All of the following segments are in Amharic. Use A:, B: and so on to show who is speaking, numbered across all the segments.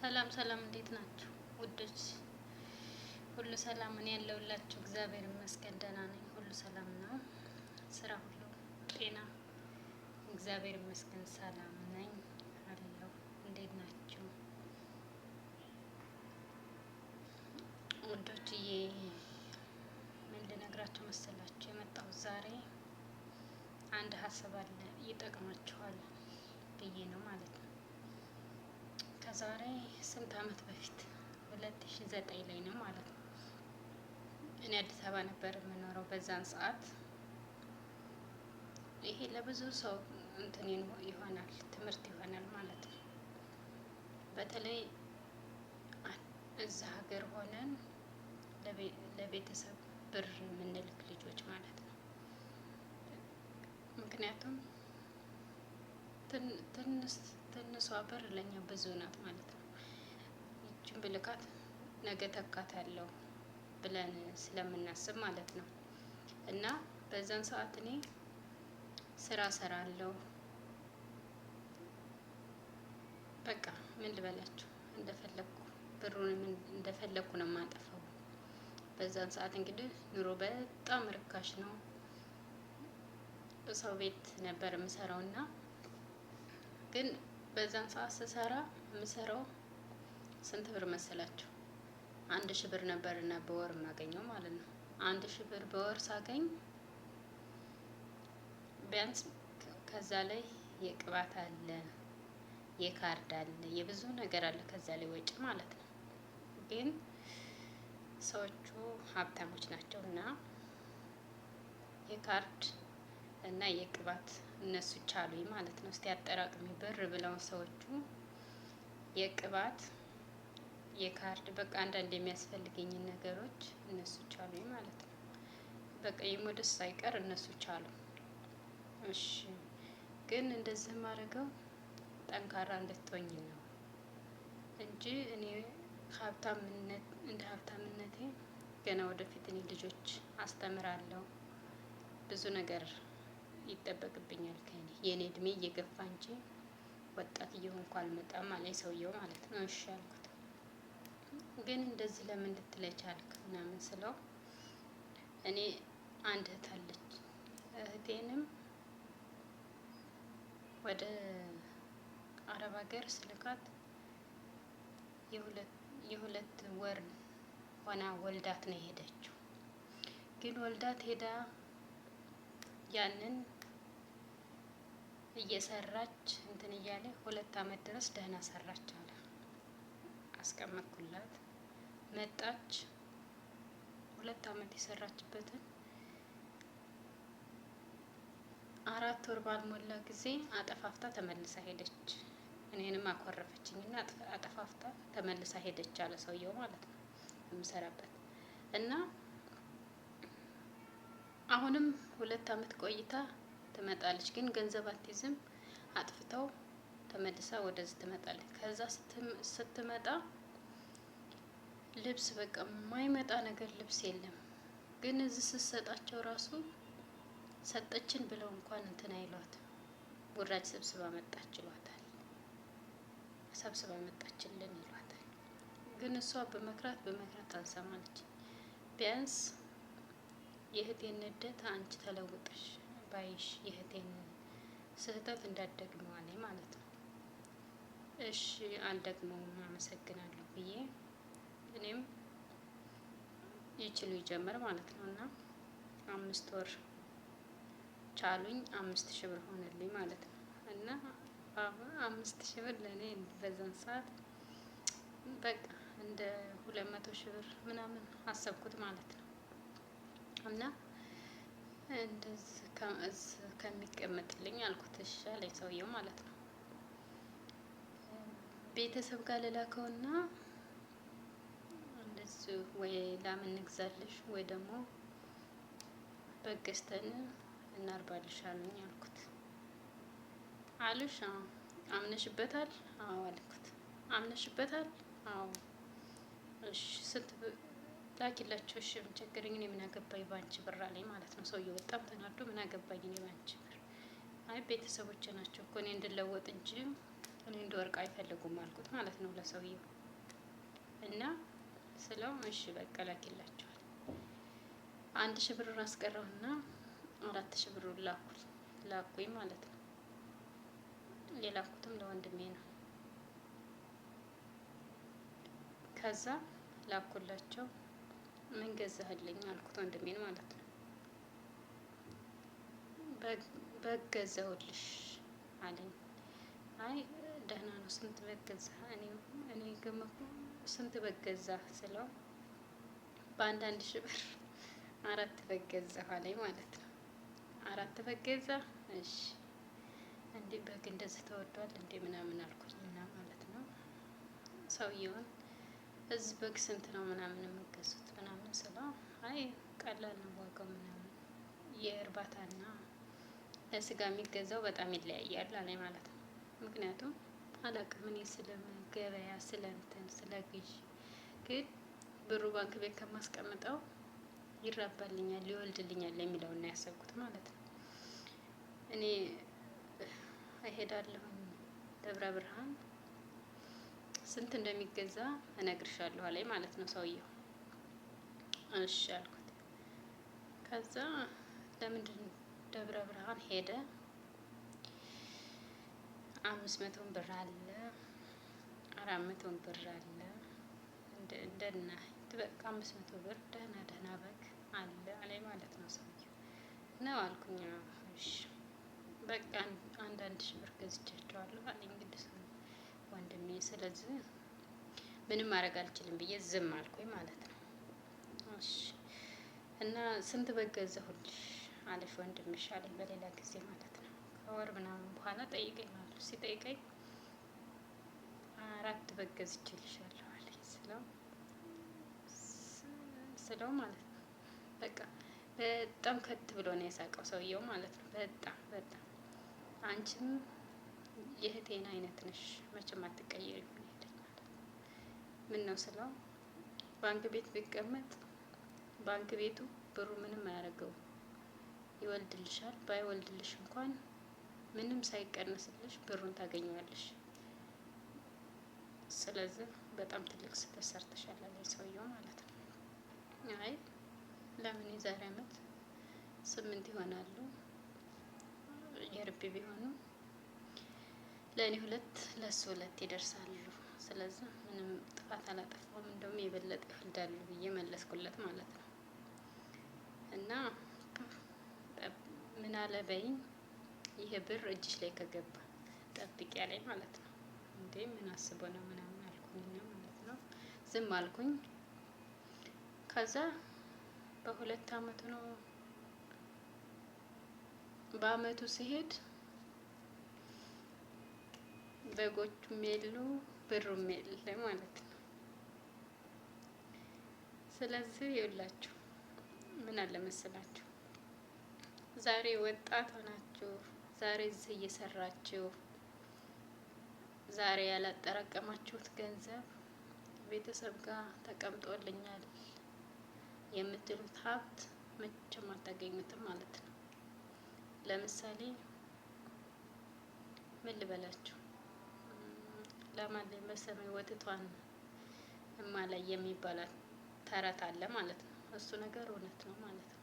A: ሰላም ሰላም፣ እንዴት ናችሁ ውዶች? ሁሉ ሰላም? እኔ ያለሁላችሁ እግዚአብሔር ይመስገን ደህና ነኝ። ሁሉ ሰላም ነው። ስራ ሁሉ ጤና፣ እግዚአብሔር ይመስገን ሰላም ነኝ አለሁ። እንዴት ናችሁ ውዶችዬ? ምን ልነግራችሁ መሰላችሁ የመጣሁት ዛሬ አንድ ሀሳብ አለ፣ ይጠቅማችኋል ብዬ ነው ማለት ነው። ከዛሬ ስንት አመት በፊት 2009 ላይ ነው ማለት ነው። እኔ አዲስ አበባ ነበር የምኖረው በዛን ሰዓት። ይሄ ለብዙ ሰው እንትን ይሆናል፣ ትምህርት ይሆናል ማለት ነው። በተለይ እዛ ሀገር ሆነን ለቤተሰብ ብር የምንልክ ልጆች ማለት ነው። ምክንያቱም ትንሿ ብር ለኛ ብዙ ናት ማለት ነው። ይችን ብልካት ነገ ተካታለሁ ብለን ስለምናስብ ማለት ነው። እና በዛን ሰዓት እኔ ስራ ሰራለሁ። በቃ ምን ልበላችሁ፣ እንደፈለኩ ብሩን እንደፈለኩ ነው የማጠፋው። በዛን ሰዓት እንግዲህ ኑሮ በጣም ርካሽ ነው። ሰው ቤት ነበር የምሰራው እና ግን በዛን ሰዓት ስሰራ የምሰራው ስንት ብር መሰላችሁ? 1000 ብር ነበር እና በወር የማገኘው ማለት ነው። 1000 ብር በወር ሳገኝ ቢያንስ ከዛ ላይ የቅባት አለ፣ የካርድ አለ፣ የብዙ ነገር አለ ከዛ ላይ ወጪ ማለት ነው። ግን ሰዎቹ ሀብታሞች ናቸው እና የካርድ እና የቅባት እነሱ ቻሉኝ ማለት ነው። እስቲ አጠራቅሚ ብር ብለው ሰዎቹ የቅባት የካርድ በቃ አንዳንድ የሚያስፈልገኝን ነገሮች እነሱ ቻሉኝ ማለት ነው። በቃ የሞደስ ሳይቀር እነሱ ቻሉ። እሺ ግን እንደዚህ ማድረገው ጠንካራ እንድትሆኝ ነው እንጂ እኔ ሀብታምነት እንደ ሀብታምነቴ ገና ወደፊት እኔ ልጆች አስተምራለሁ፣ ብዙ ነገር ይጠበቅብኛል ከኔ። የኔ እድሜ እየገፋ እንጂ ወጣት እየሆንኩ አልመጣም አለኝ ሰውየው ማለት ነው። እሺ አልኩት። ግን እንደዚህ ለምን ልትለይ ቻልክ ምናምን ስለው እኔ አንድ እህት አለች፣ እህቴንም ወደ አረብ ሀገር ስልካት የሁለት ወር ሆና ወልዳት ነው የሄደችው። ግን ወልዳት ሄዳ ያንን እየሰራች እንትን እያለ 2 አመት ድረስ ደህና ሰራች አለ። አስቀመጥኩላት፣ መጣች። 2 አመት የሰራችበትን 4 ወር ባልሞላ ጊዜ አጠፋፍታ ተመልሳ ሄደች። እኔንም አኮረፈችኝና አጠፋፍታ ተመልሳ ሄደች አለ ሰውየው ማለት ነው የምሰራበት። እና አሁንም 2 አመት ቆይታ ትመጣለች። ግን ገንዘብ አትይዝም። አጥፍተው ተመልሳ ወደዚህ ትመጣለች። ከዛ ስትመጣ ልብስ በቃ የማይመጣ ነገር ልብስ የለም። ግን እዚህ ስትሰጣቸው ራሱ ሰጠችን ብለው እንኳን እንትን አይሏት። ውራጅ ሰብስባ መጣች ይሏታል፣ ሰብስባ መጣችልን ይሏታል። ግን እሷ በመክራት አልሰማለች። ቢያንስ የእህቴን ንዴት አንቺ ተለውጠሽ ባይሽ የእህቴን ስህተት እንዳትደግመው አለኝ ማለት ነው። እሺ አልደግመውም አመሰግናለሁ ብዬ እኔም ይችሉ ይጀምር ማለት ነው። እና 5 ወር ቻሉኝ። 5000 ብር ሆነልኝ ማለት ነው። እና አሁን 5000 ብር ለእኔ በዛን ሰዓት በቃ እንደ 200,000 ብር ምናምን አሰብኩት ማለት ነው። እና እንደዚህ ከሚቀመጥልኝ አልኩት እሺ አለኝ ሰውየው ማለት ነው። ቤተሰብ ጋር ልላከውና እንደዚህ ወይ ላም እንግዛልሽ ወይ ደግሞ በግ ገዝተን እናርባልሽ አሉኝ አልኩት። አሉሽ? አምነሽበታል? አዎ አልኩት። አምነሽበታል? አዎ። እሺ ስንት ላኪላቸው? እሺ ምን ቸገረኝ፣ እኔ ምን አገባኝ ባንቺ ብር አለኝ ማለት ነው። ሰውየው በጣም ተናዶ ምን አገባኝ እኔ ባንቺ ብር። አይ ቤተሰቦቼ ናቸው እኮ እኔ እንድለወጥ እንጂ እኔ እንድወርቅ አይፈልጉም አልኩት ማለት ነው ለሰውየው። እና ስለው እሺ በቃ ላኪላቸዋል። 1000 ብር አስቀረውና 4000 ብሩን ላኩኝ ማለት ነው። የላኩትም ለወንድሜ ነው። ከዛ ላኩላቸው። ምን ገዛህልኝ አልኩት ወንድሜን ማለት ነው። በግ ገዛሁልሽ አለኝ። አይ ደህና ነው፣ ስንት በግ ገዛህ? እኔ ገመኩ ስንት በግ ገዛህ ስለው በአንድ 1000 ብር 4 በግ ገዛሁ አለኝ ማለት ነው። 4 በግ ገዛህ? እሺ እንዴ በግ እንደዚህ ተወዷል እንዴ ምናምን አልኩኝ እና ማለት ነው ሰውየውን እዚህ በግ ስንት ነው ምናምን የምገዙት ምናምን ስለው አይ ቀላል ነው ዋጋው ምናምን የእርባታና ለስጋ የሚገዛው በጣም ይለያያል አለኝ ማለት ነው። ምክንያቱም አላውቅም እኔ ስለ ገበያ ስለ እንትን ስለ ግዢ፣ ግን ብሩ ባንክ ቤት ከማስቀምጠው ይራባልኛል ይወልድልኛል የሚለውን ነው ያሰብኩት ማለት ነው። እኔ እሄዳለሁኝ ደብረ ብርሃን ስንት እንደሚገዛ እነግርሻለሁ አለኝ ማለት ነው ሰውየው። እሺ አልኩት። ከዛ ለምንድን ደብረ ብርሃን ሄደ። 500 ብር አለ 400 ብር አለ እንደና በቃ 500 ብር ደህና በግ አለ አለኝ ማለት ነው ሰውየው። ነው አልኩኝ። እሺ በቃ አንድ 1000 ብር ገዝቻቸዋለሁ አለኝ እንግዲህ ወንድሜ። ስለዚህ ምንም ማድረግ አልችልም ብዬ ዝም አልኩኝ ማለት ነው። እሺ እና ስንት በግ ገዛሁልሽ አለሽ ወንድምሽ አለኝ በሌላ ጊዜ ማለት ነው። ከወር ምናምን በኋላ ጠይቀኝ ማለት ነው። ሲጠይቀኝ 4 በግ ገዝቼልሻለሁ አለኝ ስለው ማለት ነው በቃ በጣም ከት ብሎ ነው የሳቀው ሰውየው ማለት ነው። በጣም አንቺም የእህቴን አይነት ነሽ መቼም አትቀየሪም ይሄዳል ማለት ነው። ምን ነው ስለው ባንክ ቤት ቢቀመጥ ባንክ ቤቱ ብሩ ምንም አያደርገውም፣ ይወልድልሻል። ባይወልድልሽ እንኳን ምንም ሳይቀነስልሽ ብሩን ታገኘዋለሽ። ስለዚህ በጣም ትልቅ ስህተት ሰርተሻል አለኝ ሰውየው ማለት ነው። አይ ለምን የዛሬ አመት 8 ይሆናሉ የርቢ ቢሆኑ ለእኔ 2 ለሱ 2 ይደርሳሉ። ስለዚህ ምንም ጥፋት አላጠፋሁም፣ እንደውም የበለጠ ይወልዳሉ ብዬ መለስኩለት ማለት ነው። እና ምን አለ በይኝ ይሄ ብር እጅሽ ላይ ከገባ ጠብቂ ያለኝ ማለት ነው። እንዴ ምን አስቦ ነው ምናምን አልኩኝና ማለት ነው ዝም አልኩኝ። ከዛ በ2 አመቱ ነው በአመቱ ሲሄድ በጎቹም የሉ ብሩም የለ ማለት ነው። ስለዚህ ይኸውላችሁ ምን አለ መሰላችሁ ዛሬ ወጣት ሆናችሁ ዛሬ እዚህ እየሰራችሁ ዛሬ ያላጠራቀማችሁት ገንዘብ ቤተሰብ ጋር ተቀምጦልኛል የምትሉት ሀብት መቼም አታገኙትም ማለት ነው። ለምሳሌ ምን ልበላችሁ ለማን ላይ በሰማይ ወጥቷን እማላይ የሚባላት ተረት አለ ማለት ነው። እሱ ነገር እውነት ነው ማለት ነው።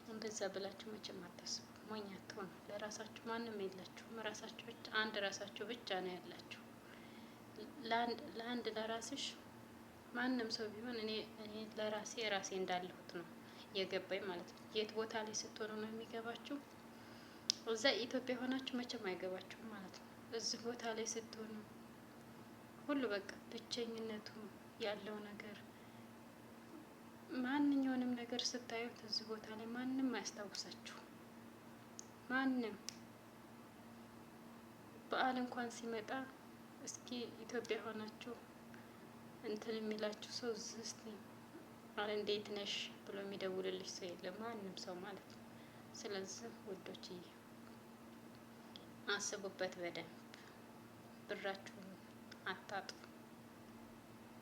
A: እንደዛ ብላችሁ መቼም አታስቡ፣ ሞኝ አትሆኑ። ለራሳችሁ ማንም የላችሁም፣ ራሳችሁ ብቻ ራሳችሁ ብቻ ነው ያላችሁ። ለአንድ ለራስሽ ማንም ሰው ቢሆን እኔ ለራሴ እንዳለሁት ነው የገባኝ ማለት ነው። የት ቦታ ላይ ስትሆኑ ነው የሚገባችሁ? እዛ ኢትዮጵያ ሆናችሁ መቼም አይገባችሁም ማለት ነው። እዚህ ቦታ ላይ ስትሆኑ ሁሉ በቃ ብቸኝነቱ ያለው ነገር ማንኛውንም ነገር ስታዩት እዚህ ቦታ ላይ ማንም አያስታውሳችሁ። ማንም በዓል እንኳን ሲመጣ እስኪ ኢትዮጵያ ሆናችሁ እንትን የሚላችሁ ሰው እስቲ አረ እንዴት ነሽ ብሎ የሚደውልልሽ ሰው የለም፣ ማንም ሰው ማለት ነው። ስለዚህ ውዶችዬ አስቡበት በደንብ፣ ብራችሁን አታጥፉ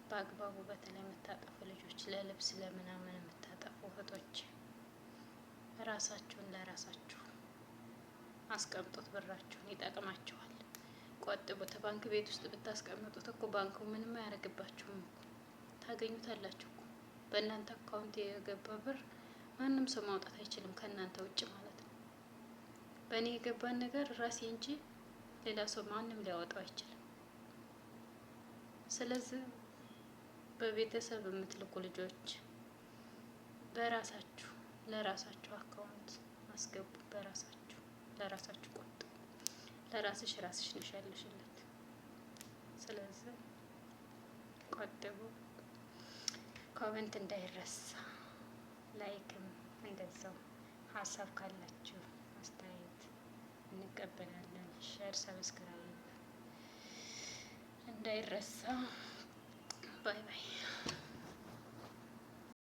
A: በአግባቡ። በተለይ የምታጠፉ ልጆች፣ ለልብስ ለምናምን የምታጠፉ እህቶች ራሳችሁን ለራሳችሁ አስቀምጡት፣ ብራችሁን ይጠቅማችኋል። ቆጥቡት። ባንክ ቤት ውስጥ ብታስቀምጡት እኮ ባንኩ ምንም አያደርግባችሁም እኮ ታገኙታላችሁ እኮ። በእናንተ አካውንት የገባ ብር ማንም ሰው ማውጣት አይችልም ከእናንተ ውጭ ማለት ነው። በእኔ የገባን ነገር ራሴ እንጂ ሌላ ሰው ማንም ሊያወጣው አይችልም። ስለዚህ በቤተሰብ የምትልኩ ልጆች በራሳችሁ ለራሳችሁ አካውንት አስገቡ። በራሳችሁ ለራሳችሁ ቆጥቡ። ለራስሽ ራስሽ ነሽ ያለሽለት። ስለዚህ ቆጥቡ። ኮመንት እንዳይረሳ፣ ላይክም እንደዛው። ሀሳብ ካላችሁ አስተያየት እንቀበላለን። ሼር፣ ሰብስክራይብ እንዳይረሳ። ባይ ባይ።